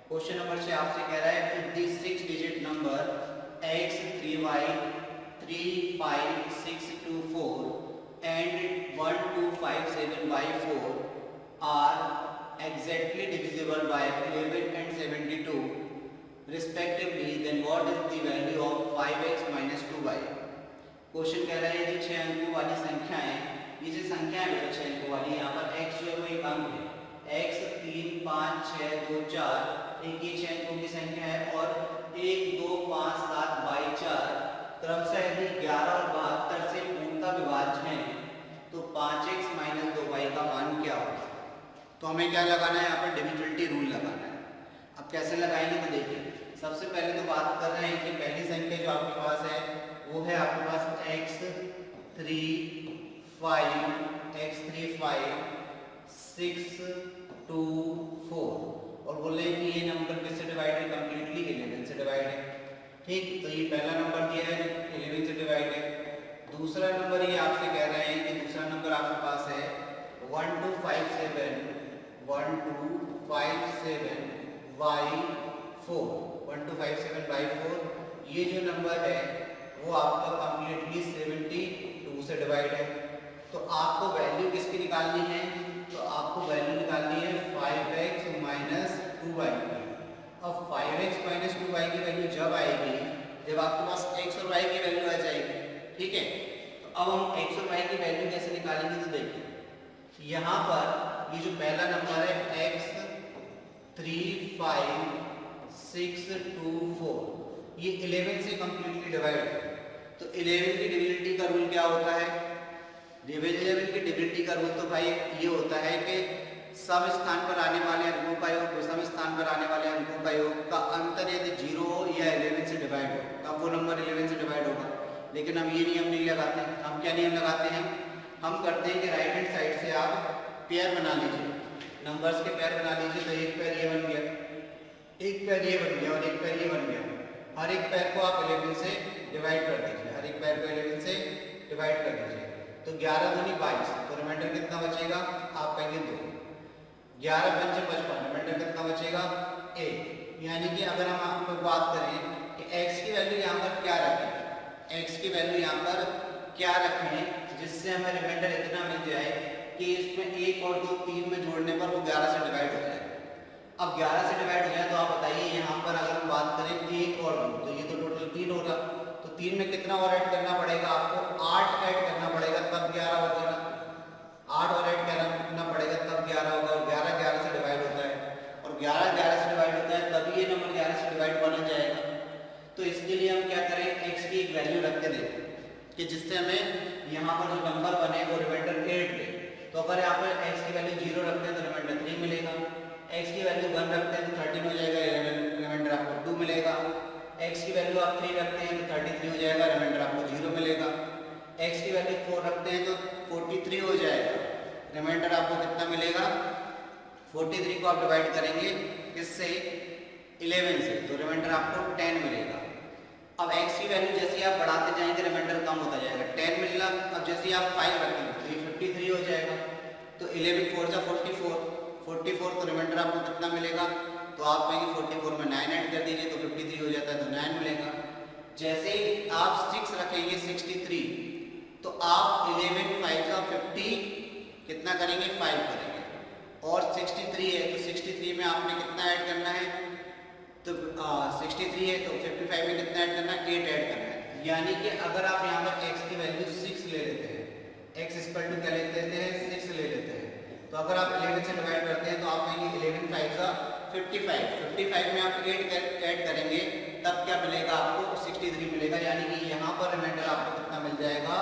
Question number 6 आपसे कह रहा है if the 6 digit number x 3y 35624 and 1257y4 are exactly divisible by 11 and 72 respectively, then what is the value of 5x minus 2y? Question कह रहा है यदि 6 अंकों वाली संख्या है, ये जो संख्या है बेटा 6 अंकों वाली, यहाँ पर x जो है वो एक अंक है, x 3 5 6 2 4 एक ये 6 अंकों की संख्या है और 1 2 5 7 बाई 4 क्रमशः यदि 11 और 72 से पूर्णतः विभाज्य हैं तो 5x माइनस 2y का मान क्या होगा? तो हमें क्या लगाना है, यहाँ पर डिविजिबिलिटी रूल लगाना है। अब कैसे लगाएंगे तो देखिए, सबसे पहले तो बात कर रहे हैं कि पहली संख्या जो आपके पास है वो है आपके पास x 3 5 6 2 4 और बोले कि ये नंबर किससे डिवाइड है, कंप्लीटली 11 से डिवाइड है। ठीक, तो ये पहला नंबर दिया है 11 से डिवाइड है। दूसरा नंबर ये आपसे कह रहे हैं कि दूसरा नंबर आपके पास है 1257 y4 1257y4, ये जो नंबर है वो आपका कंप्लीटली 72 से डिवाइड है। तो आपको वैल्यू किसकी निकालनी है, तो आपको वैल्यू निकालनी है 5x माइनस 2y की। अब 5x माइनस 2y की वैल्यू जब आएगी जब आपके पास x और y की वैल्यू आ जाएगी। ठीक है, तो अब हम x और y की वैल्यू कैसे निकालेंगे तो देखिए, यहाँ पर ये जो पहला नंबर है x 35624 ये 11 से कंप्लीटली डिवाइड है। तो 11 की डिविजिबिलिटी का रूल क्या होता है, 11 की डिविजिबिलिटी का रूल तो भाई ये होता है कि सम स्थान पर आने वाले अंकों का योग विषम स्थान पर आने वाले अंकों का योग का अंतर यदि 0 हो या 11 से डिवाइड हो तब वो नंबर 11 से डिवाइड होगा। लेकिन हम ये नियम नहीं लगाते हैं। हम क्या नियम लगाते हैं, हम करते हैं कि राइट हैंड साइड से आप पेयर बना लीजिए, नंबर्स के पेयर बना लीजिए। तो एक पेयर ये बन गया, एक पेयर ये बन गया और एक पेयर ये बन गया। हर एक पेयर को आप 11 से डिवाइड कर दीजिए, हर एक पेयर को 11 से डिवाइड कर दीजिए। तो 11 दूनी 22, तो रिमाइंडर कितना बचेगा, आप कहेंगे 2। 11 पंचे 55, रिमाइंडर कितना बचेगा 1। यानी कि अगर हम आपको बात करें कि x की वैल्यू यहाँ पर क्या रखें, x की वैल्यू यहाँ पर क्या रखें जिससे हमें रिमाइंडर इतना मिल जाए कि इसमें 1 और 2 3 में जोड़ने पर वो 11 से डिवाइड हो जाए। अब 11 से डिवाइड हो जाए तो आप बताइए यहाँ पर अगर हम बात करें 1 और 2 तो ये तो टोटल 3 होगा। तो 3 में कितना और ऐड करना पड़ेगा, आपको 8 ऐड करना पड़ेगा तब 11 बचेगा। 8 और ऐड करना पड़ेगा तब 11 होगा और 11 11 से डिवाइड होता है और 11 11 से डिवाइड होता है तभी ये नंबर 11 से डिवाइड बन जाएगा। तो इसके लिए हम क्या करें, x की एक वैल्यू रख के दें कि जिससे हमें यहाँ पर जो नंबर बने वो रिमाइंडर 8 दे। तो अगर यहाँ पर x की वैल्यू 0 रखते हैं तो रिमाइंडर 3 मिलेगा, x की वैल्यू 1 रखते हैं तो 13 हो जाएगा, रिमाइंडर आपको 2 मिलेगा। x की वैल्यू आप 3 रखते हैं तो 33 हो जाएगा, रिमाइंडर आपको 0 मिलेगा। x की वैल्यू 4 रखते हैं तो 43 हो जाएगा, रिमाइंडर आपको कितना मिलेगा 43 को आप डिवाइड करेंगे किससे 11 से तो रिमाइंडर आपको 10 मिलेगा। अब x की वैल्यू जैसे आप बढ़ाते जाएंगे रिमाइंडर कम होता जाएगा, 10 मिलना। अब जैसे आप 5 रखेंगे तो ये 53 हो जाएगा। तो 11 4 जा 44 तो रिमाइंडर आपको कितना मिलेगा, तो आप कहेंगे 44 में 9 ऐड कर दीजिए तो 53 हो जाता है तो 9 मिलेगा। जैसे ही आप 6 रखेंगे 63 तो आप 11 5 का 50 कितना करेंगे 5 करेंगे और 63 है तो 63 में आपने कितना ऐड करना है, तो 63 है तो 55 में कितना ऐड करना है 8 ऐड करना है। यानी कि अगर आप यहाँ पर x की वैल्यू 6 ले लेते हैं, x इक्वल टू क्या लेते हैं 6 ले लेते हैं, तो अगर आप 11 से डिवाइड करते हैं तो आप कहेंगे 11 5 का 55 में आप 8 ऐड करेंगे तब क्या मिलेगा आपको 63 मिलेगा। यानी कि यहाँ पर रिमाइंडर आपको कितना मिल जाएगा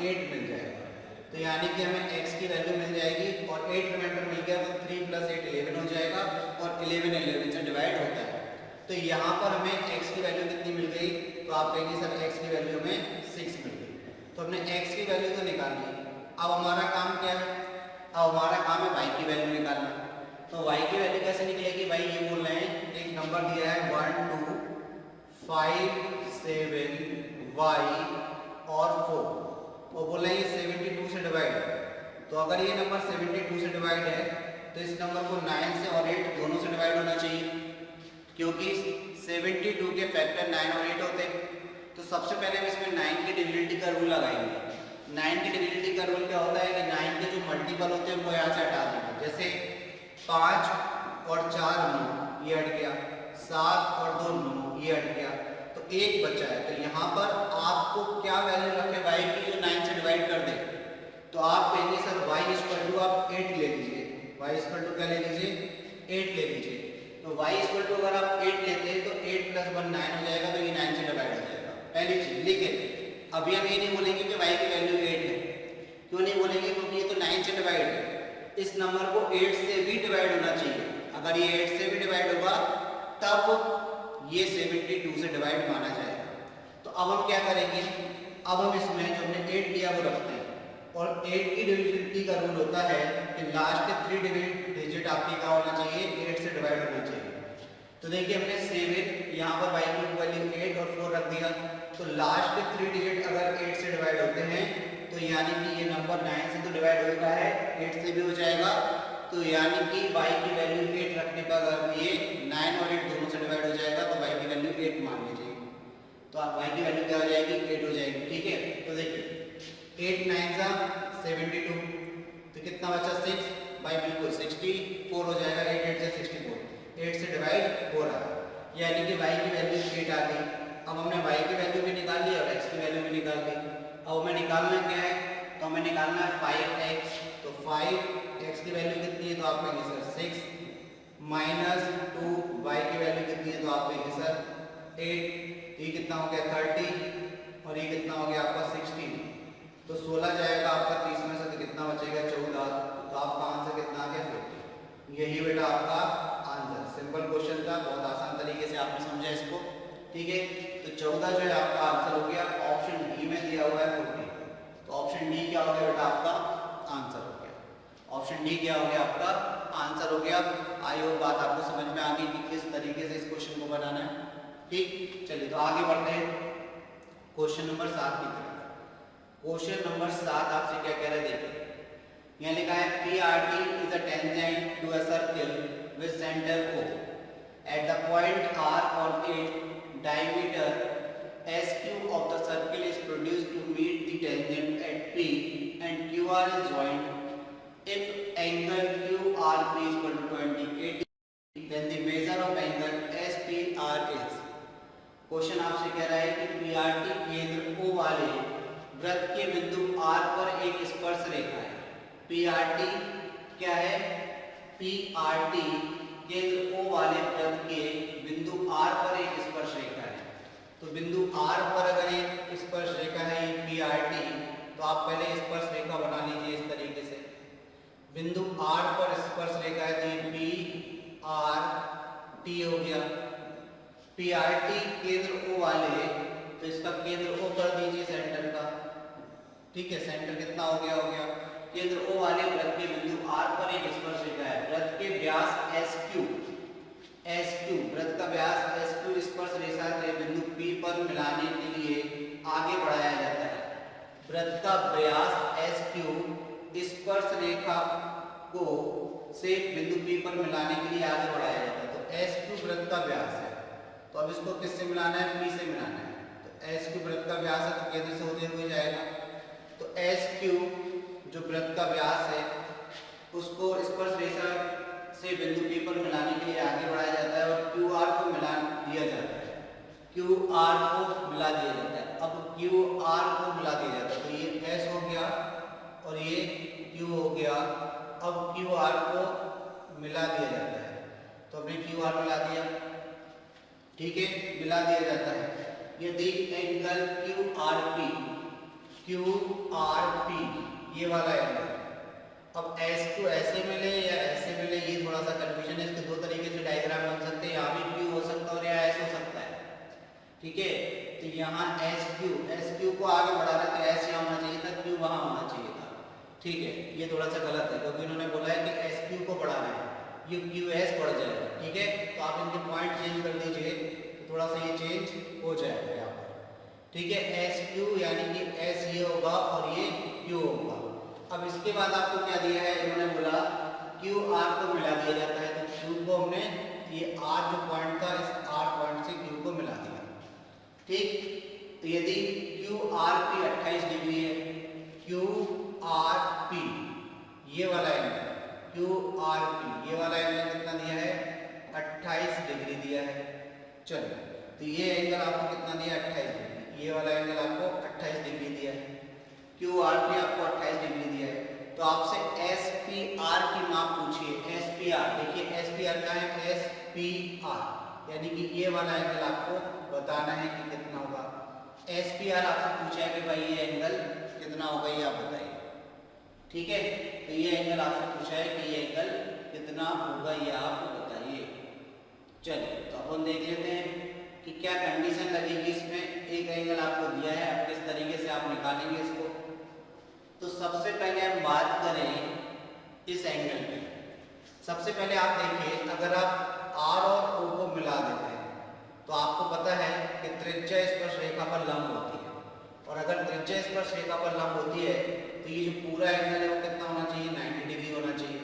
8 मिल जाएगा। तो यानी कि हमें x की वैल्यू मिल जाएगी और 8 रिमाइंडर मिल गया तो 3 + 8 11 हो जाएगा और 11 से डिवाइड होता है। तो यहाँ पर हमें x की वैल्यू कितनी मिल गई, तो आप कहेंगे सर x की वैल्यू हमें 6 मिल गई। तो हमने x की वैल्यू तो निकाल ली, अब हमारा काम क्या है, अब हमारा काम है y की वैल्यू निकालना। तो y की वैल्यू कैसे निकलेगी, भाई ये बोल रहे हैं एक नंबर दिया है 1257y और 4 और बोल रहे हैं ये 72 से डिवाइड है। तो अगर ये नंबर 72 से डिवाइड है तो इस नंबर को 9 से और 8 दोनों से डिवाइड होना चाहिए। क्योंकि 72 के फैक्टर 9 और 8 होते हैं। तो सबसे पहले हम इसमें 9 की डिविजिबिलिटी का रूल लगाएंगे। 9 की डिविजिबिलिटी का रूल क्या होता है कि 9 के जो मल्टीपल होते हैं वो यहाँ से हटा देंगे। जैसे 5 और 4 9, ये हट गया। 7 और 2 9, ये हट गया। तो एक बचा है। तो यहाँ पर आपको क्या वैल्यू रखे y की जो 9 से डिवाइड कर दे। तो आप कहेंगे सर y इक्वल टू आप 8 ले लीजिए। y इक्वल टू क्या ले लीजिए? 8 ले लीजिए। तो y इक्वल टू अगर आप 8 लेते हैं तो 8 + 1 9 हो जाएगा। तो ये 9 से डिवाइड हो जाएगा, पहली चीज। लेकिन अभी हम ये नहीं बोलेंगे कि y की वैल्यू 8 है। क्यों नहीं बोलेंगे? क्योंकि ये तो 9 से डिवाइड है। इस नंबर को 8 से भी डिवाइड होना चाहिए। अगर ये 8 से भी डिवाइड होगा तब ये 72 से डिवाइड माना जाएगा। तो अब हम क्या करेंगे? अब हम इसमें जो हमने 8 लिया वो रखते हैं। और 8 की डिविजिबिलिटी का रूल होता है कि लास्ट के 3 डिजिट आपके क्या होना चाहिए? 8 से डिवाइड होना चाहिए। तो देखिए हमने 7 यहाँ पर y की वैल्यू 8 और 4 रख दिया। तो लास्ट के 3 डिजिट अगर 8 से डिवाइड होते हैं तो यानी कि ये नंबर 9 से तो डिवाइड होता है, 8 से भी हो जाएगा। तो यानी कि y की वैल्यू 8 रखने पर अगर ये 9 और 8 दोनों से डिवाइड हो जाएगा तो y की वैल्यू 8 मान लीजिए। तो आप y की वैल्यू क्या हो जाएगी? 8 हो जाएगी। ठीक है, तो देखिए 8 9 72, तो कितना बचा? 6। भाई बिल्कुल 64 हो जाएगा। 8 8 से 64, 8 से डिवाइड हो रहा है, यानी कि y की वैल्यू 8 आ गई। अब हमने y की वैल्यू भी निकाल ली और x की वैल्यू भी निकाल ली। अब हमें निकालना क्या है? तो हमें निकालना है 5x। तो 5x की वैल्यू कितनी है? तो आप कहेंगे सर 6 -2 y की वैल्यू कितनी है? तो आप कहेंगे सर 8। ये कितना हो गया? 30 और ये कितना हो गया आपका 16। तो 16 जाएगा आपका 30 में से, तो कितना बचेगा? 14। तो आपका आंसर कितना आ गया? 50। यही बेटा आपका आंसर। सिंपल क्वेश्चन था, बहुत आसान तरीके से आपने समझा इसको। ठीक है, तो 14 जो है आपका आंसर हो गया। ऑप्शन डी में दिया हुआ है 40। तो ऑप्शन डी क्या हो गया बेटा? आपका आंसर हो गया। ऑप्शन डी क्या हो गया? आपका आंसर हो गया। आई होप बात आपको समझ में आ गई कि किस तरीके से इस क्वेश्चन को बनाना है। ठीक, चलिए तो आगे बढ़ते हैं क्वेश्चन नंबर 7 की तरफ। क्वेश्चन नंबर 7 आपसे क्या कह रहे हैं? देखिए यहाँ लिखा है PRT is a tangent to a circle with center O. At the point R on its diameter, SQ of the circle is produced to meet the tangent at P and QR is joined. If angle QRP is equal to 20, then the measure of angle SPR is. Question आपसे कह रहा है कि PRT केंद्र O वाले वृत्त के बिंदु R पर एक स्पर्श रेखा है। PRT क्या है? PRT केंद्र O वाले वृत्त के बिंदु R पर एक स्पर्श रेखा है। तो बिंदु R पर अगर एक स्पर्श रेखा है PRT, तो आप पहले स्पर्श रेखा बना लीजिए इस तरीके से। बिंदु R पर स्पर्श रेखा है तो PRT हो गया। PRT केंद्र O वाले, तो इसका केंद्र O कर दीजिए सेंटर का। ठीक है, सेंटर कितना हो गया? हो गया। केंद्र O वाले वृत्त के बिंदु R पर एक स्पर्श रेखा है। वृत्त के व्यास SQ, वृत्त का व्यास SQ स्पर्श रेखा के बिंदु P पर मिलाने के लिए आगे बढ़ाया जाता है। वृत्त का व्यास SQ स्पर्श रेखा को से बिंदु P पर मिलाने के लिए आगे बढ़ाया जाता है। तो SQ वृत्त का व्यास है, तो अब इसको किससे मिलाना है? P से मिलाना है। तो SQ वृत्त का व्यास है तो केंद्र से होते हुए जाएगा। तो SQ जो वृत्त का व्यास है उसको स्पर्श रेखा से बिंदु P पर मिलाने के लिए आगे बढ़ाया जाता है और QR को मिला दिया जाता है। QR को मिला दिया जाता है। अब QR को मिला दिया जाता है तो ये S हो गया और ये Q हो गया। अब QR को मिला दिया जाता है, तो हमने QR मिला दिया। ठीक है, मिला दिया जाता है। यदि एंगल QRP ये वाला एंगल, अब SQ ऐसे मिले या ऐसे मिले ये थोड़ा सा कंफ्यूजन है। इसके दो तरीके से डायग्राम बन सकते हैं, यहाँ भी Q हो सकता है और यहाँ S हो सकता है। ठीक है, तो यहाँ SQ को आगे बढ़ाना तो S यहाँ होना चाहिए था, Q वहाँ होना चाहिए था। ठीक है, ये थोड़ा सा गलत है क्योंकि इन्होंने बोला है कि SQ को बढ़ाना है, ये QS बढ़ जाएगा। ठीक है, तो आप इनके पॉइंट चेंज कर दीजिए तो थोड़ा सा ये चेंज हो जाएगा यहाँ पर। ठीक है, SQ यानी कि S ये होगा और ये Q होगा। अब इसके बाद आपको क्या दिया है? इन्होंने बोला QR को मिला दिया जाता है, तो Q को हमने ये R जो पॉइंट था इस R पॉइंट से Q को मिला दिया। ठीक, तो यदि QRP 28 डिग्री है, QRP ये वाला एंगल, QRP ये वाला एंगल कितना दिया है 28 डिग्री दिया है। चलो, तो ये एंगल आपको कितना दिया 28 डिग्री, ये वाला एंगल आपको 28 डिग्री दिया है, QRP आपको 28 डिग्री दिया है। तो आपसे SPR की माप पूछिए, SPR देखिए SPR क्या है, SPR यानी कि ये वाला एंगल आपको बताना है कि कितना होगा। SPR आपसे पूछा है कि भाई ये एंगल कितना होगा, ये आप बताइए। ठीक है, तो ये एंगल आपसे पूछा है कि ये एंगल कितना होगा, ये आप बताइए। चलिए, तो अपन देख लेते हैं कि क्या कंडीशन लगेगी इसमें। एक एंगल आपको दिया है, आप किस तरीके से आप निकालेंगे इसको। तो सबसे पहले हम बात करें इस एंगल की। सबसे पहले आप देखिए, अगर आप R और O को मिला देते हैं तो आपको पता है कि त्रिज्या स्पर्श रेखा पर लंब होती है, और अगर त्रिज्या स्पर्श रेखा पर लंब होती है तो ये जो पूरा एंगल है वो कितना होना चाहिए 90 डिग्री होना चाहिए।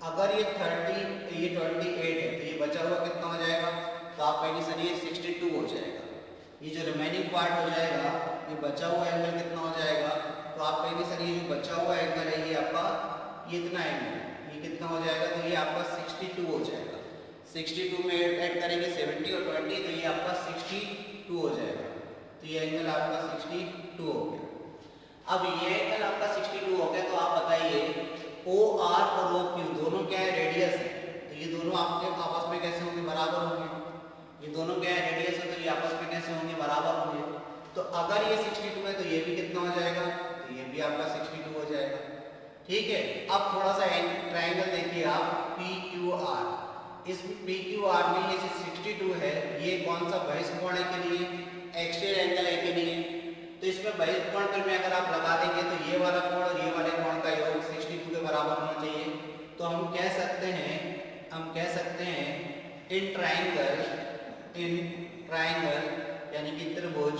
अगर ये 28 है तो ये बचा हुआ कितना हो जाएगा, तो आप कहेंगे सर ये 62 हो जाएगा। ये जो रिमेनिंग पार्ट हो जाएगा, ये बचा हुआ एंगल कितना हो जाएगा, तो आप कहेंगे सर ये जो बचा हुआ एंगल है ये आपका ये इतना एंगल ये कितना हो जाएगा, तो ये आपका 62 हो जाएगा। 62 में ऐड करेंगे 70 और 20 तो ये आपका 62 हो जाएगा। तो ये एंगल आपका 62 हो गया। अब ये एंगल आपका 62 हो गया, तो आप बताइए OR और OQ दोनों क्या है, रेडियस है। तो ये दोनों आपके आपस में कैसे होंगे, बराबर होंगे। ये दोनों क्या है, रेडियस है, तो ये आपस में कैसे होंगे, बराबर होंगे। तो अगर ये 62 है तो ये भी कितना हो जाएगा, तो ये भी आपका 62 हो जाएगा। ठीक है, अब थोड़ा सा ट्रायंगल देखिए आप PQR। इस PQR में ये 62 है, ये कौन सा बहिष्कोण है कि नहीं, एक्सटीरियर एंगल है कि नहीं। तो इसमें बहिष्कोण पर में अगर आप लगा देंगे तो ये वाला कोण और ये वाले कोण का योग 62 के बराबर होना चाहिए। तो हम कह सकते हैं इन ट्रायंगल यानी कि त्रिभुज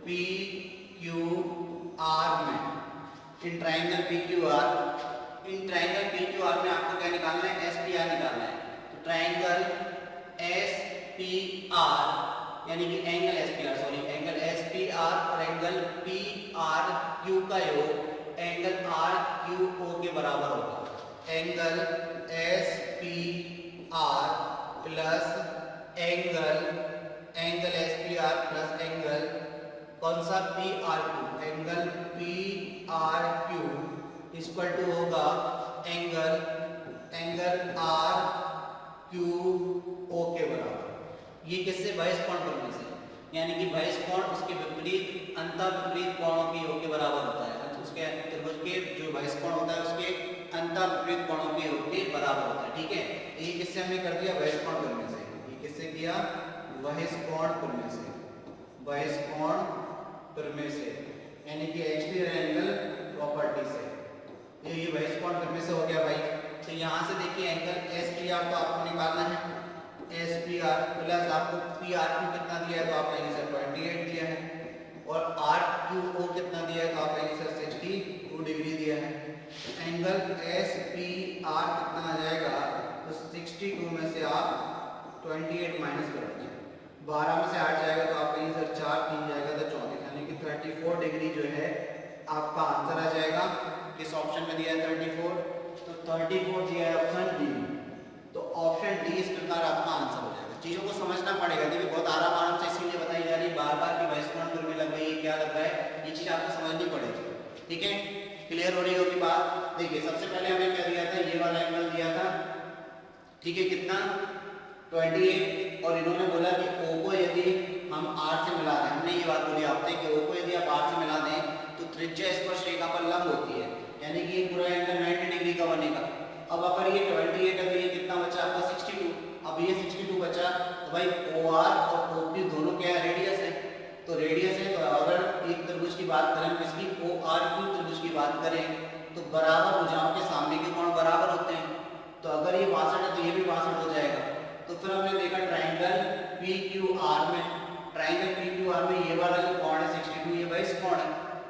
PQR में, इन ट्रायंगल PQR में आपको क्या निकालना है, SPR निकालना है। तो ट्रायंगल SPR यानी कि एंगल SPR और एंगल PRQ का योग एंगल RQO के बराबर होगा। Angle SPR plus angle SPR plus angle कौन सा PRQ, angle PRQ equal to होगा एंगल RQO के बराबर। ये किससे, बहिष्कोण करने से, यानी कि बहिष्कोण उसके विपरीत अंतःविपरीत कोणों के योग के बराबर होता है। उसके त्रिभुज के जो बहिष्कोण होता है उसके अंतःविपरीत कोणों के योग के बराबर होता है। ठीक है, ये किससे हमने कर दिया, बहिष्कोण करने से। ये किससे किया, बहिष्कोण करने से यानी कि एक्सटीरियर एंगल प्रॉपर्टी से। ये बहिष्कोण करने से हो गया भाई। तो यहाँ से देखिए एंगल SPR तो आपको निकालना है, SPR प्लस आपको PRQ कितना दिया है, तो आप कहेंगे सर 28 दिया है, और RQO कितना दिया है, तो आप कहेंगे सर 62 डिग्री दिया है। एंगल SPR कितना आ जाएगा, तो 62 में से आप 28 माइनस कर दीजिए, 12 में से 8 जाएगा तो आप कहेंगे सर 4 3 जाएगा तो 34, यानी कि 34 डिग्री जो है आपका आंसर आ जाएगा। किस ऑप्शन में दिया है 34, तो 34 दिया है ऑप्शन डी। तो ऑप्शन डी इस प्रकार आपका आंसर हो जाएगा। चीजों को समझना पड़ेगा, देखिए बहुत आराम से इसीलिए बताई जा रही है, बार बार की बहिष्कोण करने लग गई, क्या लग रहा है, ये चीज आपको समझनी पड़ेगी। ठीक है, क्लियर हो रही होगी बात। देखिए सबसे पहले हमें क्या दिया था, ये वाला एंगल दिया था, ठीक है, कितना 28, और इन्होंने बोला कि O को यदि हम R से मिला दें, हमने ये बात बोली आपसे कि O को यदि आप R से मिला दें तो त्रिज्या स्पर्श रेखा पर लंब होती है, यानी कि ये पूरा एंगल 90 डिग्री का बनेगा। अब अगर ये 28 है तो ये कितना बचा आपका 62, अब ये 62 बचा, तो भाई OR और OQ दोनों क्या है, रेडियस है। तो रेडियस है, तो अगर एक त्रिभुज की बात करें, इसकी ORQ त्रिभुज की बात करें तो बराबर भुजाओं के सामने के कोण बराबर होते हैं। तो अगर ये 62 है तो ये भी 62 हो जाएगा। तो फिर हमने देखा ट्रायंगल PQR में ये वाला जो कोण है 62, ये बहिष्कोण है,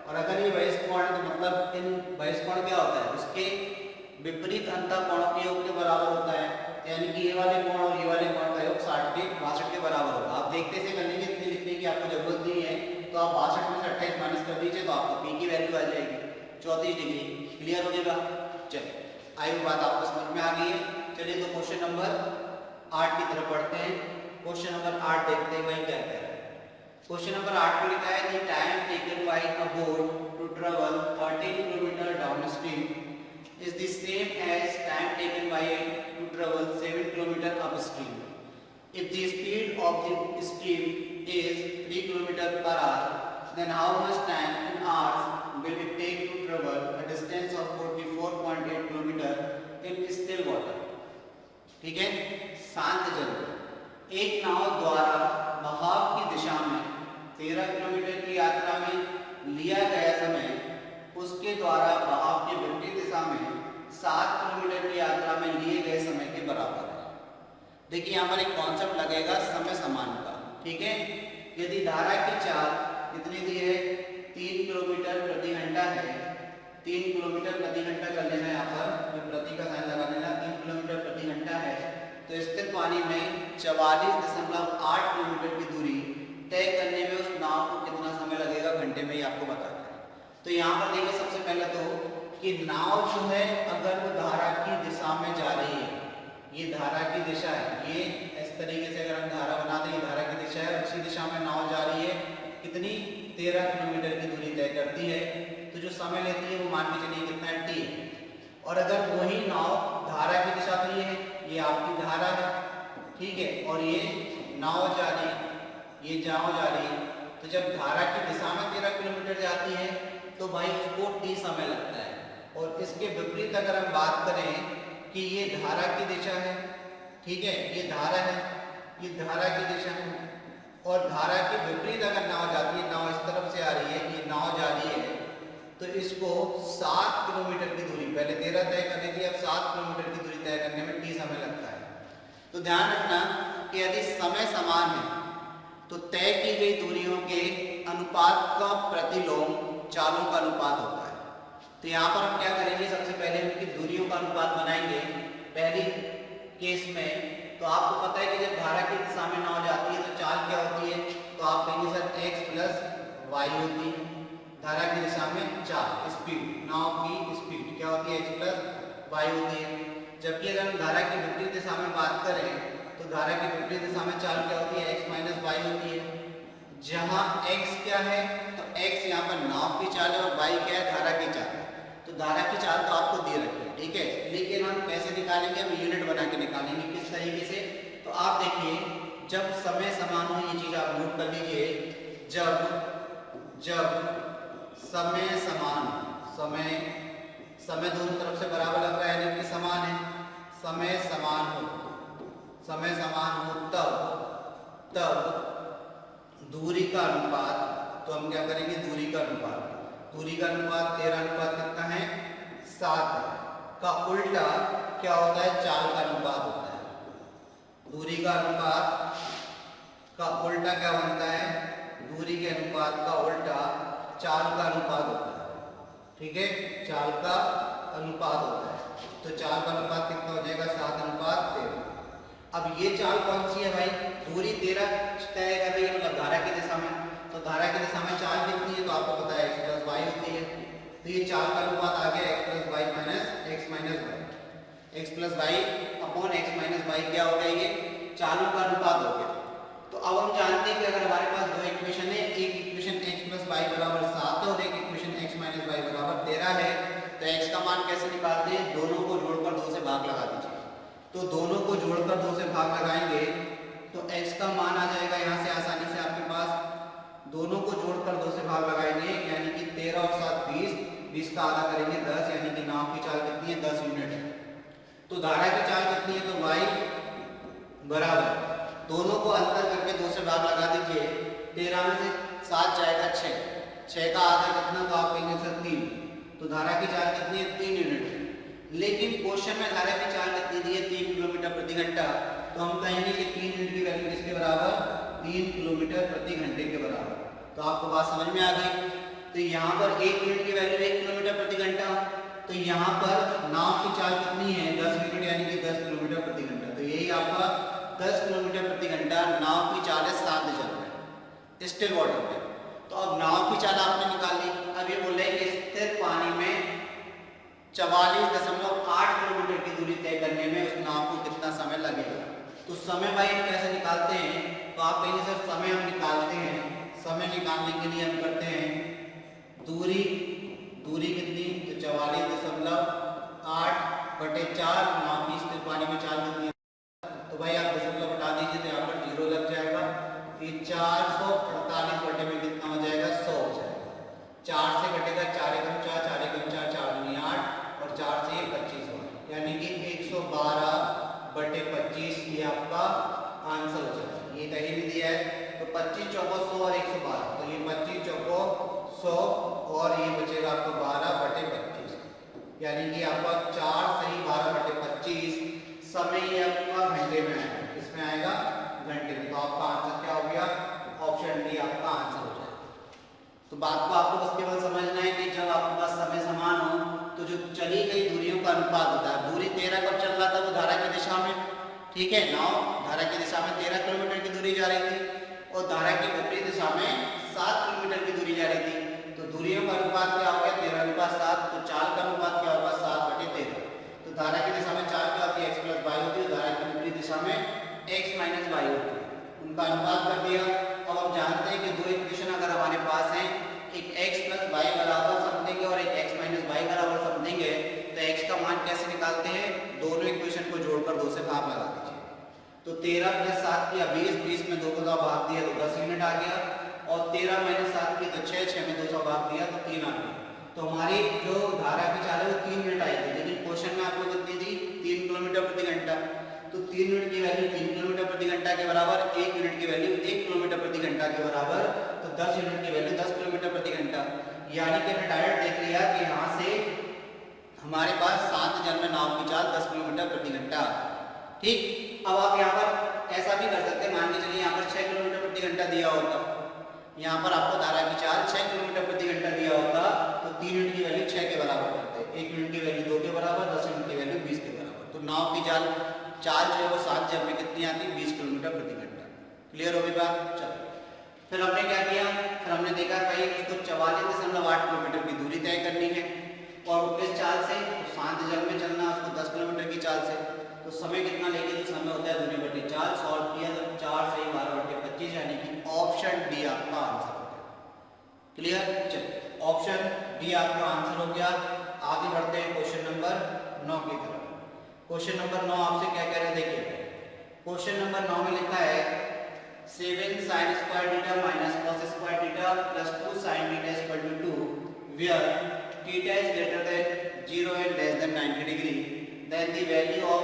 और अगर ये बहिष्कोण है तो मतलब इन बहिष्कोण क्या होता है, उसके विपरीत अंतः कोणों के योग के बराबर होता है, यानी कि ये वाले कोण और ये वाले कोण का योग 62 के बराबर होगा। आप देखते से कर लेंगे, इतनी लिखने की आपको जरूरत नहीं है, तो आप 62 में से 28 माइनस कर दीजिए तो आपको पी की वैल्यू आ जाएगी 34 डिग्री। क्लियर हो जाएगा? चलिए, आई वो बात आपको समझ में आ गई है। चलिए तो क्वेश्चन नंबर 8 की तरफ बढ़ते हैं। क्वेश्चन नंबर 8 देखते हैं वही क्या कह रहा है। क्वेश्चन नंबर 8 में लिखा है the time taken by a boat to travel 14 kilometre downstream is the same as time taken by it to travel 7 km upstream. If the speed of the stream is 3 km per hour, then how much time in hours will it take to travel a distance of 44.8 km in still water? ठीक है, शांत जल में एक नाव द्वारा बहाव की दिशा में 13 किलोमीटर की यात्रा में लिया गया समय उसके द्वारा बहाव की विपरीत दिशा में 7 किलोमीटर की यात्रा में लिए गए समय के बराबर है। देखिए यहाँ पर एक कॉन्सेप्ट लगेगा समय समान का। ठीक है, यदि धारा की चाल कितनी दी है 3 किलोमीटर प्रति घंटा है, 3 किलोमीटर प्रति घंटा कर लेना है, यहाँ पर प्रति का साइन लगा लेना, 3 किलोमीटर प्रति घंटा है, तो स्थिर पानी में 44.8 किलोमीटर की दूरी तय करने में उस नाव को कितना समय लगेगा घंटे में, ये आपको बताना है। तो यहाँ पर देखिए सबसे पहले तो कि नाव जो है अगर वो धारा की दिशा में जा रही है, ये धारा की दिशा है, ये इस तरीके से अगर हम धारा बना दें, धारा की दिशा है, उसी दिशा में नाव जा रही है, कितनी 13 किलोमीटर की दूरी तय करती है, तो जो समय लेती है वो मान के चलिए कितना टी है। और अगर वही नाव धारा की दिशा में है, ये आपकी धारा है, ठीक है, और ये नाव जा रही है, ये नाव जा रही है, तो जब धारा की दिशा में 13 किलोमीटर जाती है तो भाई उसको टी समय लगता है। और इसके विपरीत अगर हम बात करें कि ये धारा की दिशा है, ठीक है, ये धारा है, ये धारा की दिशा है, और धारा के विपरीत अगर नाव जाती है, नाव इस तरफ से आ रही है, ये नाव जा रही है, तो इसको 7 किलोमीटर की दूरी, पहले 13 तय करनी थी, अब 7 किलोमीटर की दूरी तय करने में टी समय लगता है। तो ध्यान रखना कि यदि समय समान है तो तय की गई दूरियों के अनुपात का प्रतिलोम चालों का अनुपात होता है। तो यहाँ पर हम क्या करेंगे, सबसे पहले उनकी दूरियों का अनुपात बनाएंगे। पहली केस में तो आपको पता है कि जब धारा की दिशा में नाव जाती है तो चाल क्या होती है, तो आप कहेंगे सर x प्लस वाई होती है। धारा की दिशा में चाल स्पीड, नाव की स्पीड क्या होती है, x प्लस वाई होती है। जबकि अगर हम धारा की विपरीत दिशा में बात करें तो धारा की विपरीत दिशा में चाल क्या होती है, x माइनस वाई होती है। जहाँ x क्या है तो x यहाँ पर नाव की चाल है और y क्या है, धारा की चाल। तो धारा की चाल तो आपको दे रखी है, ठीक है, लेकिन हम कैसे निकालेंगे, हम यूनिट बना के निकालेंगे। किस तरीके से, तो आप देखिए जब समय समान हो, ये चीज आप नोट कर लीजिए, जब समय समान, समय दोनों तरफ से बराबर लग रहा है, यानी कि समान है, समय समान हो तब दूरी का अनुपात, तो हम क्या करेंगे, दूरी का अनुपात 13 अनुपात कितना है, 7 का उल्टा क्या होता है, चाल का अनुपात होता है। दूरी का अनुपात का उल्टा क्या बनता है, दूरी के अनुपात का उल्टा चाल का अनुपात होता है, ठीक है, चाल का अनुपात होता है। तो चाल का अनुपात कितना हो जाएगा, 7:13। अब ये चाल कौन सी है भाई, दूरी 13 तय कर रही है, मतलब धारा की दिशा में, तो धारा की दिशा में चाल कितनी है, तो आपको पता है x प्लस वाई होती है। तो ये चाल का अनुपात आ गया x plus y minus x minus y, x plus y upon x minus y क्या हो गया, ये चालों का अनुपात हो गया। तो अब हम जानते हैं कि अगर हमारे पास दो इक्वेशन है, एक इक्वेशन x प्लस वाई बराबर 7 है और एक इक्वेशन x माइनस वाई बराबर 13 है, तो x का मान कैसे निकालते हैं, दोनों को जोड़कर 2 से भाग लगा दीजिए। तो दोनों को जोड़कर 2 से भाग लगाएंगे तो x का मान आ जाएगा यहाँ से आसानी से आपके पास, दोनों को जोड़कर 2 से भाग लगाएंगे, यानी कि 13 और 7 20, 20 का आधा करेंगे 10, यानी कि नाव की चाल कितनी है, 10 यूनिट है। तो धारा की चाल कितनी है, तो y बराबर, दोनों को अंतर करके 2 से भाग लगा दीजिए, 13 में से 7 जाएगा 6 का आधा कितना, तो आप कहेंगे सर 3। तो धारा की चाल कितनी है, 3 यूनिट है। लेकिन क्वेश्चन में धारा की चाल कितनी दी है, 3 किलोमीटर प्रति घंटा, तो हम कहेंगे कि 3 यूनिट की वैल्यू किसके बराबर, 3 किलोमीटर प्रति घंटे के बराबर। तो आपको बात समझ में आ गई। तो यहाँ पर 1 यूनिट की वैल्यू 1 किलोमीटर प्रति घंटा, तो यहाँ पर नाव की चाल कितनी है 10 मीटर यानी कि 10 किलोमीटर प्रति घंटा। तो यही आपका 10 किलोमीटर प्रति घंटा नाव की चाल है शांत जल में, स्टिल वाटर पे। तो अब नाव की चाल आपने निकाल ली। अब ये बोल रहे हैं कि स्थिर पानी में 44.8 किलोमीटर की दूरी तय करने में उस नाव को कितना समय लगेगा। तो समय भाई कैसे निकालते हैं, तो आप कहेंगे सर समय हम निकालते हैं, समय निकालने के लिए हम करते हैं दूरी कितनी, तो 44.8 बटे 4, नाव की स्थिर पानी में चाल कितनी है, तो भाई आप दशमलव हटा दीजिए तो यहाँ पर 0 लग जाएगा। ये 448 बटे में कितना हो जाएगा 100 हो जाएगा। 4 से घटेगा 4 एकम 4, 4 एकम 4, 4 दूनी 8 और 4 से 25 हुआ, यानी कि 112 बटे 25 ये आपका आंसर हो जाएगा। ये कहीं भी दिया है तो 25 चौको 100 और 112, तो ये 25 चौको 100 और ये बचेगा आपको 12 बटे 25, यानी कि आपका 4 सही 12 बटे 25 समय ये आपका घंटे में आएगा। इसमें आएगा घंटे में। तो आपका आंसर क्या हो गया, ऑप्शन डी आपका आंसर हो जाएगा। तो बात को आपको बस केवल समझना है कि जब आपके पास समय समान हो तो जो चली गई दूरियों का अनुपात होता है, दूरी 13 कब चल रहा था, वो धारा की दिशा में, ठीक है, नाव धारा की दिशा में 13 किलोमीटर की दूरी जा रही थी और धारा की विपरीत दिशा में 7 किलोमीटर की दूरी जा रही थी। तो दूरियों का अनुपात क्या हो गया 13:7, तो चाल का अनुपात क्या होगा 7/13। तो धारा की दिशा में चाल क्या होती है x + y होती है, धारा की विपरीत दिशा में x - y होती है, उनका अनुपात कर दिया। अब हम जानते हैं कि दो इक्वेशन अगर हमारे पास हैं, एक x + y बराबर समथिंग और एक x - y बराबर समथिंग है, तो x का मान कैसे निकालते हैं, दोनों इक्वेशन को जोड़कर 2 से भाग लगा दीजिए। तो 13 + 7 किया 20, 20 में 2 का भाग दिया तो 10 यूनिट आ गया, और 13 - 7 की तो 6, 6 में 2 का भाग दिया तो 3 आ गया। तो हमारी जो धारा की चाल है वो 3 मिनट आई थी, लेकिन क्वेश्चन में आपको कितनी दी 3 किलोमीटर प्रति घंटा। तो 3 मिनट की वैल्यू 3 किलोमीटर प्रति घंटा के बराबर, 1 मिनट की वैल्यू 1 किलोमीटर प्रति घंटा के बराबर, तो 10 यूनिट की वैल्यू 10 किलोमीटर प्रति घंटा। यानी कि हमने डायरेक्ट देख लिया कि यहाँ से हमारे पास शांत जल में नाव की चाल 10 किलोमीटर प्रति घंटा। ठीक, अब आप यहाँ पर ऐसा भी कर सकते हैं, मान के चलिए यहाँ पर 6 किलोमीटर प्रति घंटा दिया होता, यहाँ पर आपको धारा की चाल 6 किलोमीटर प्रति घंटा दिया होता, तो 3 यूनिट की वैल्यू 6 के बराबर करते, 1 यूनिट की वैल्यू 2 के बराबर, 10 यूनिट की वैल्यू 20 के बराबर। तो नाव की चाल जो है वो 7 जल में कितनी आती है 20 किलोमीटर प्रति घंटा। क्लियर होगी बात। चलो फिर हमने क्या किया, फिर हमने देखा भाई इसको 44.8 किलोमीटर की दूरी तय करनी है, और किस चाल से, शांत जल में चलना उसको 10 किलोमीटर की चाल से। तो समय कितना लेंगे, तो समय होता है दूरी बटे 4, सॉल्व किया तो 4 सही 12 बटे 25, यानी कि ऑप्शन डी आपका आंसर हो गया। क्लियर, चलिए ऑप्शन डी आपका आंसर हो गया। आगे बढ़ते हैं क्वेश्चन नंबर 9 की तरफ। क्वेश्चन नंबर 9 आपसे क्या कह रहे हैं, देखिए क्वेश्चन नंबर 9 में लिखा है 7 sin square theta minus cos square theta plus 2 sin theta is equal to 2, where theta is greater than 0 and less than 90 degree, then the value of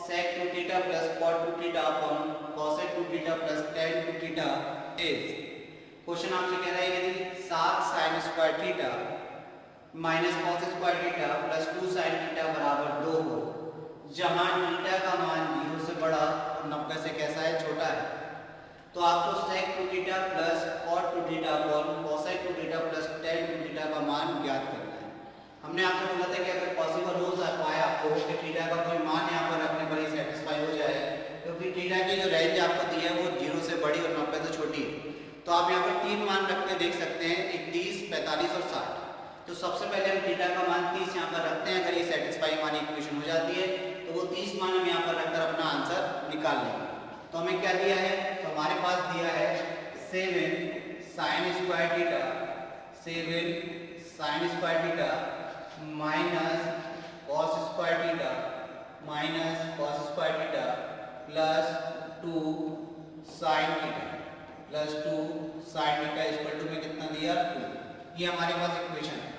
sec 2 theta plus cot 2 theta upon cosec 2 theta plus tan 2 theta is। Question आपसे कह रहा है यदि 7 sin square theta minus cos square theta plus 2 sin theta बराबर 2 हो, जहां theta का मान 0 से बड़ा और 90 से कैसा है, छोटा है, तो आपको sec 2 theta plus cot 2 theta upon cosec 2 theta plus tan 2 theta का मान ज्ञात करना है। हमने आपसे बोला था कि अगर पॉसिबल हो पाया आपको कि थीटा का कोई मान यहाँ पर रखने पर ही सेटिस्फाई हो जाए, क्योंकि थीटा की जो रेंज आपको दी है वो 0 से बड़ी और 90 से छोटी है। तो आप यहाँ पर 3 मान रख के देख सकते हैं, 30, 45 और 60। तो सबसे पहले हम थीटा का मान 30 यहाँ पर रखते हैं, अगर ये सेटिस्फाई हमारी इक्वेशन हो जाती है तो वो 30 मान हम यहाँ पर रखकर अपना आंसर निकाल लेंगे। तो हमें क्या दिया है, तो हमारे पास दिया है 7 sin square theta, 7 sin square theta minus cos square theta minus cos square theta plus 2 sin theta plus 2 sin theta equal to में कितना दिया 2। ये हमारे पास इक्वेशन है।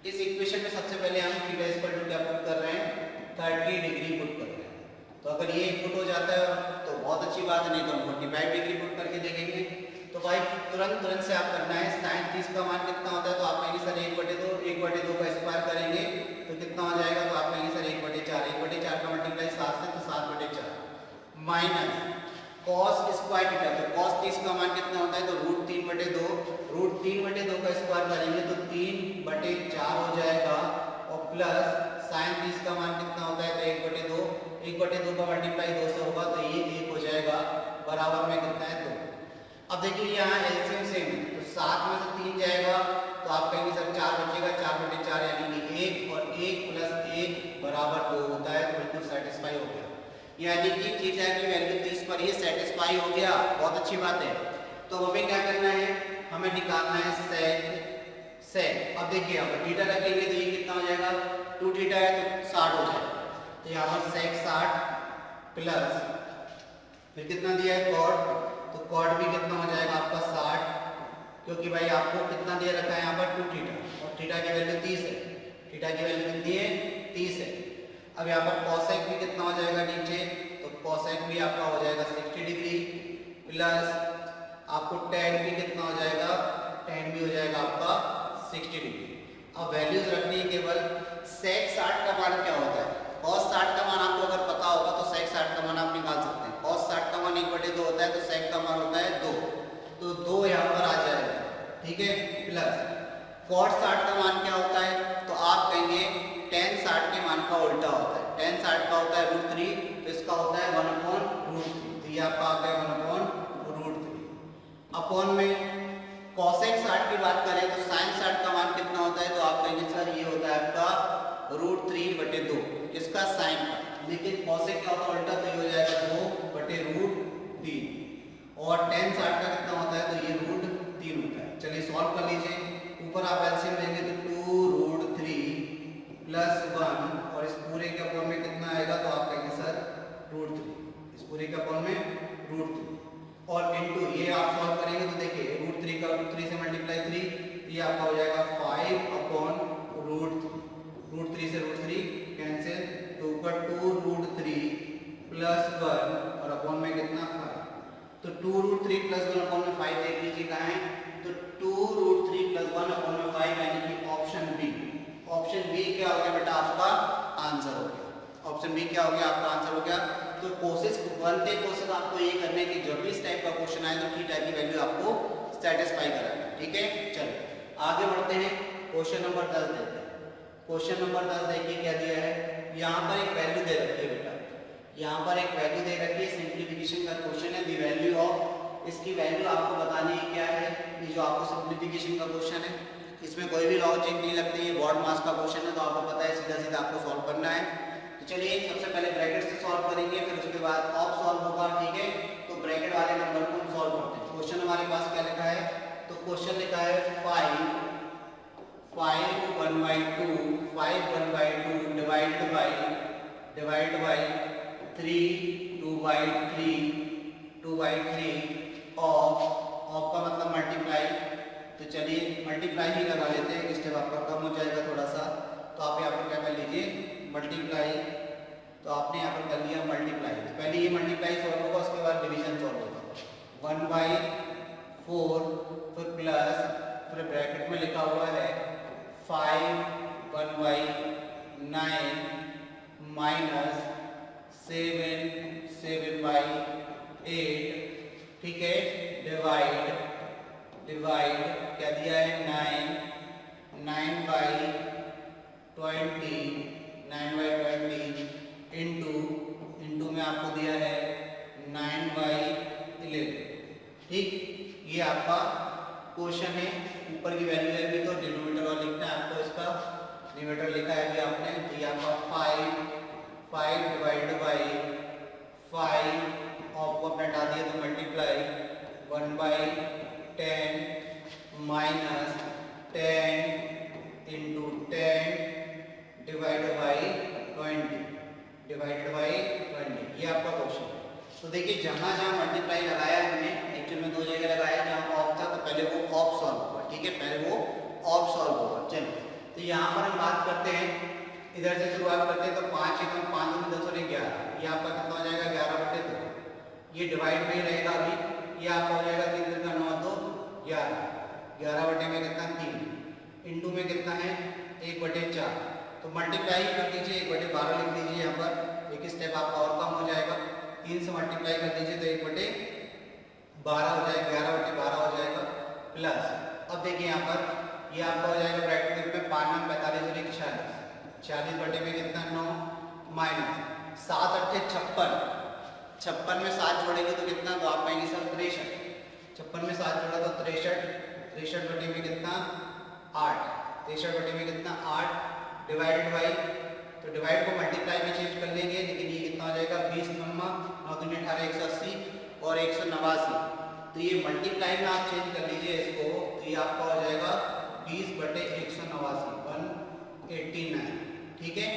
इस इक्वेशन में सबसे पहले हम थीटा इक्वल टू क्या पुट कर रहे हैं, 30 डिग्री पुट कर रहे हैं। तो अगर ये पुट हो जाता है तो बहुत अच्छी बात है, नहीं तो हम 45 डिग्री पुट करके देखेंगे। तो भाई तुरंत से आप करना है, sin 30 का मान कितना होता है, तो आप कहेंगे सर 1/2 का स्क्वायर करेंगे तो कितना हो जाएगा, तो आप कहेंगे सर 1/4, 1/4 का मल्टीप्लाई 7 से तो 7/4 माइनस cos स्क्वायर थीटा, तो cos 30 का मान कितना होता है, तो √3/2 का स्क्वायर करेंगे तो 3/4 हो जाएगा, और प्लस साइन 30 का मान कितना होता है, तो 1/2, 1/2 का मल्टीप्लाई 2 से होगा तो ये 1 हो जाएगा, बराबर में कितना है 2। अब देखिए यहाँ एलसीएम सेम है, तो 7 में से 3 जाएगा तो आप कहेंगे सर 4 बचेगा, 4/4 यानी कि 1 और 1 + 1 बराबर 2 होता है, तो बिल्कुल सेटिस्फाई हो गया। यानी कि थीटा की वैल्यू 30 पर ये सेटिस्फाई हो गया, बहुत अच्छी बात है। तो हमें क्या करना है, हमें निकालना है सेक। अब देखिए यहाँ पर थीटा रखेंगे तो ये कितना हो जाएगा, 2 थीटा है तो 60 हो जाएगा, तो यहाँ पर सेक 60 प्लस फिर कितना दिया है कॉट, तो कॉट भी कितना हो जाएगा आपका 60, क्योंकि भाई आपको कितना दे रखा है यहाँ पर 2 थीटा और थीटा की वैल्यू 30 है, थीटा की वैल्यू कितनी है 30 है। अब यहाँ पर कॉसेक भी कितना हो जाएगा नीचे, तो कॉसेक भी आपका हो जाएगा 60 डिग्री प्लस आपको tan भी कितना हो जाएगा, tan भी हो जाएगा आपका 60 डिग्री। अब वैल्यूज रखनी है केवल, सेक 60 का मान क्या होता है, cos 60 का मान आपको अगर पता होगा तो सेक 60 का मान आप निकाल सकते हैं। cos 60 का मान 1/2 होता है तो सेक का मान होता है 2, तो 2 यहाँ पर आ जाएगा, ठीक है, प्लस cot 60 का मान क्या होता है, तो आप कहेंगे tan 60 के मान का उल्टा होता है, tan 60 का होता है √3, तो इसका होता है 1/√3, तो ये आपका आ गया 1/√3। अपॉन में cosec 60 की बात करें तो sin 60 का मान कितना होता है, तो आप कहेंगे सर ये होता है आपका √3/2, किसका साइन का, लेकिन cosec क्या होता है उल्टा, तो ये हो जाएगा 2/√3 और tan 60 का कितना होता है, तो ये √3 होता है। चलिए सॉल्व कर लीजिए, ऊपर आप एलसीएम लेंगे तो 2√3 + 1 और इस पूरे के अपॉन में कितना आएगा, तो आप कहेंगे सर √3, इस पूरे के अपॉन में √3 और इनटू ये आप सॉल्व करेंगे तो देखिए √3 का √3 से मल्टीप्लाई 3, ये आपका हो जाएगा 5/√3, √3 से √3 कैंसिल, तो ऊपर 2√3 + 1 और अपॉन में कितना 5, तो 2√3 + 1 अपॉन में 5 देख लीजिए कहाँ है, तो 2√3 + 1 अपॉन में 5 यानी कि ऑप्शन बी। ऑप्शन बी क्या हो गया बेटा, आपका आंसर हो गया, ऑप्शन बी क्या हो गया, आपका आंसर हो गया। तो कोशिश बनते कोशिश आपको ये करने की जब भी इस टाइप का क्वेश्चन आए तो थीटा की वैल्यू आपको सेटिस्फाई कराना, ठीक है। चलिए आगे बढ़ते हैं, क्वेश्चन नंबर 10 देखते हैं। क्वेश्चन नंबर 10 देखिए क्या दिया है, यहाँ पर एक वैल्यू दे रखी है बेटा, यहाँ पर एक वैल्यू दे रखी है, सिंप्लीफिकेशन का क्वेश्चन है, दी वैल्यू ऑफ, इसकी वैल्यू आपको बतानी है क्या है, ये जो आपको सिंप्लीफिकेशन का क्वेश्चन है, इसमें कोई भी लॉजिक नहीं लगती है, बोर्ड मास का क्वेश्चन है तो आपको पता है सीधा सीधा आपको सॉल्व करना है। चलिए सबसे पहले ब्रैकेट से सॉल्व करेंगे, फिर उसके बाद ऑफ सॉल्व होगा, ठीक है। तो ब्रैकेट वाले नंबर को हम सॉल्व करते हैं। क्वेश्चन हमारे पास क्या लिखा है, तो क्वेश्चन लिखा है 5 1/2 डिवाइड बाय 3 2/3 ऑफ का मतलब मल्टीप्लाई, तो चलिए मल्टीप्लाई ही लगा लेते हैं, स्टेप आपका कम हो जाएगा थोड़ा सा, तो आप यहाँ पर क्या कर लीजिए मल्टीप्लाई, तो आपने यहाँ पर कर लिया मल्टीप्लाई, तो पहले ये मल्टीप्लाई सॉल्व होगा, उसके बाद डिवीजन सॉल्व होगा, 1/4 फिर प्लस, फिर ब्रैकेट में लिखा हुआ है 5 1/9 माइनस 7/8, ठीक है, डिवाइड क्या दिया है 9/20 इंटू में आपको दिया है 9/11, ठीक। ये आपका क्वेश्चन है, ऊपर की वैल्यू है तो डिनोमिनेटर और लिखना है आपको, इसका न्यूमरेटर लिखा है अभी आपने, तो ये आपका 5 डिवाइड बाय 5 आपको अपने हटा दिया तो multiply 1/10 minus 10 into 10 divided by 20, ये आपका क्वेश्चन है। तो देखिए जहाँ जहाँ मल्टीप्लाई लगाया है हमने, एक्चुअल में 2 जगह लगाया, जहाँ ऑफ था तो पहले वो ऑफ सॉल्व होगा, ठीक है, पहले वो ऑफ सॉल्व होगा। चलिए तो यहाँ पर हम बात करते हैं, इधर से शुरुआत करते हैं, तो 5 × 5 × 10 और 11, ये आपका कितना हो जाएगा 11/2, ये डिवाइड में ही रहेगा अभी, ये आपका हो जाएगा 3 × 9 तो 11 में कितना 3, इंटू में कितना है 1/4, तो मल्टीप्लाई कर दीजिए 1/12 लिख दीजिए, यहाँ पर एक स्टेप आपका और कम हो जाएगा, 3 से मल्टीप्लाई कर दीजिए तो 1/12 हो जाएगा, 11/12 हो जाएगा, प्लस अब देखिए यहाँ पर ये आपका हो जाएगा ब्रैकेट में 5 45 और 1 46, 46 बटे में कितना 9 माइनस 7 अट्ठे 56, 56 में 7 जोड़ेंगे तो कितना, तो आप पाएंगे सर 63, 56 में 7 जोड़ा तो 63, 63 बटे में कितना 8, 63 बटे में कितना 8 डिवाइडेड बाई, तो डिवाइड को मल्टीप्लाई में चेंज कर लेंगे, लेकिन ये कितना हो जाएगा 20 नम्मा 9 दूनी 18 180 और 189, तो ये मल्टीप्लाई में आप चेंज कर लीजिए इसको, तो ये आपका हो जाएगा 20 बटे 189 189, ठीक है,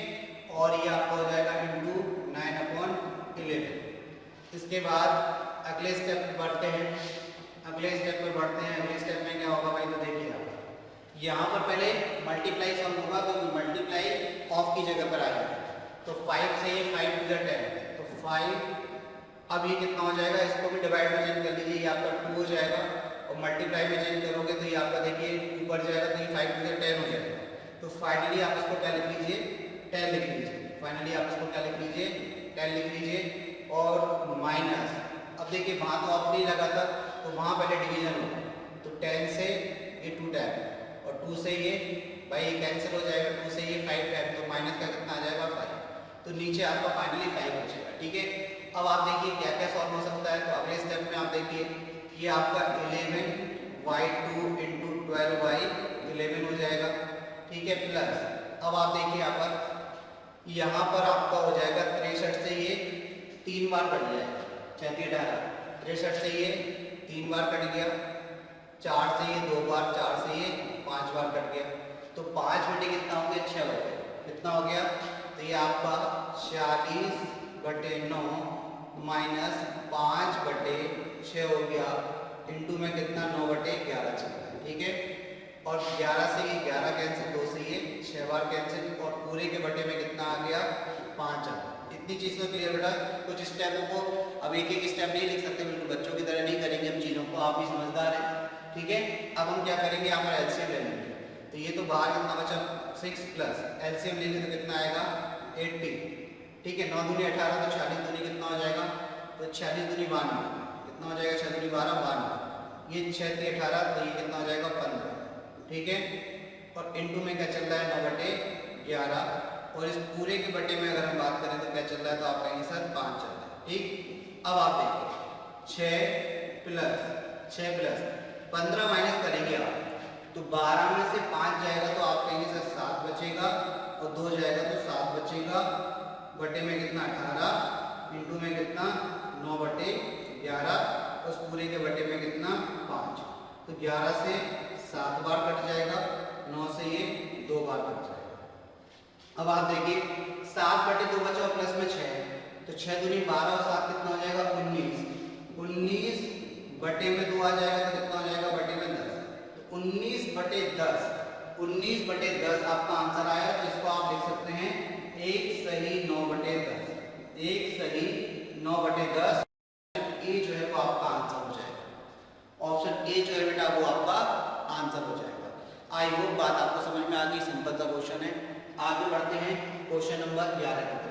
और ये आपका हो जाएगा इंटू 9/11। इसके बाद अगले स्टेप पे बढ़ते हैं, अगले स्टेप में क्या होगा भाई, तो देखिए आप यहाँ पर पहले मल्टीप्लाई सम होगा, तो मल्टीप्लाई ऑफ की जगह पर आएगा, तो 5 से ये 5 टू द 10, तो 5, अब ये कितना हो जाएगा, इसको भी डिवाइड में चेंज कर लीजिए, ये आपका 2 हो जाएगा, और मल्टीप्लाई में चेंज करोगे तो ये आपका देखिए ऊपर जाएगा, तो ये 5 टू द 10 हो जाएगा, तो फाइनली आप इसको क्या लिख लीजिए 10 लिख लीजिए, फाइनली आप इसको क्या लिख लीजिए 10 लिख लीजिए, और माइनस, अब देखिए वहाँ तो ऑफ नहीं लगा था, तो वहाँ पहले डिवीजन होगा, तो 10 से ये 2 टाइम और 2 से ये भाई कैंसिल हो जाएगा, 2 से ये 5 टाइम, तो माइनस का कितना आ जाएगा 5, तो नीचे आपका फाइनली 5 हो जाएगा, ठीक है। अब आप देखिए क्या क्या सॉल्व हो सकता है, तो अगले स्टेप में आप देखिए ये आपका 11y2 इंटू 12y11 हो जाएगा, ठीक है, प्लस अब आप देखिए यहाँ पर आपका हो जाएगा 63 से ये 3 बार कट जाएगा, 34 18, 63 से ये 3 बार कट गया, 4 से ये 2 बार, 4 से ये 5 बार कट गया, तो 5 बटे कितना हो गया 6 हो गया, कितना हो गया, तो ये आपका 40 बटे 9 माइनस 5 बटे 6 हो गया, इंटू में कितना 9 बटे 11 चलता है, ठीक है, और 11 से ये 11 कैंसिल, 2 से ये 6 बार कैंसिल, और पूरे के बटे में कितना आ गया 5 आ गया। इतनी चीज़ तो क्लियर बेटा, कुछ स्टेपों को अब एक एक स्टेप नहीं लिख सकते, बिल्कुल बच्चों की तरह नहीं करेंगे हम चीज़ों को, आप भी समझदार हैं, ठीक है। अब हम क्या करेंगे, हमारा एलसीएम ले लेंगे, तो ये तो बाहर कितना बचा 6 प्लस एलसीएम लेंगे तो कितना आएगा 80, ठीक है, 9 दूनी 18, तो 40 दूनी कितना हो जाएगा, तो 46 दूनी 92, कितना हो जाएगा 6 दूनी 12 92, ये 6 से 18, तो ये कितना हो जाएगा 15, ठीक है, और इंटू में क्या चल रहा है 9 बटे 11, और इस पूरे के बटे में अगर हम बात करें तो क्या चल रहा है, तो आप कहेंगे सर 5 चल रहा है, ठीक। अब आप देखिए 6 प्लस 15 माइनस करेंगे आप, तो 12 में से 5 जाएगा तो आप कहेंगे सर 7 बचेगा, और 2 जाएगा तो 7 बचेगा, बटे में कितना 18, इंटू में कितना 9 बटे 11, उस पूरे के बटे में कितना 5, तो 11 से 7 बार कट जाएगा, 9 से ये 2 बार कट जाएगा। अब आप देखिए 7 बटे 2 बचा और प्लस में 6, तो 6 दूनी 12 और 7 कितना हो जाएगा 19, 19 बटे में 2 आ जाएगा तो कितना हो जाएगा बटे में 10, तो 19 बटे 10, 19 बटे 10 आपका आंसर आया, तो इसको आप लिख सकते हैं 1 सही 9 बटे 10, 1 सही 9 बटे 10, ए जो है वो आपका आंसर हो जाएगा, ऑप्शन ए जो है बेटा वो आपका आंसर हो जाएगा। आई होप बात आपको समझ में आ गई, सिंपल सा क्वेश्चन है। आगे बढ़ते हैं क्वेश्चन नंबर 11 की।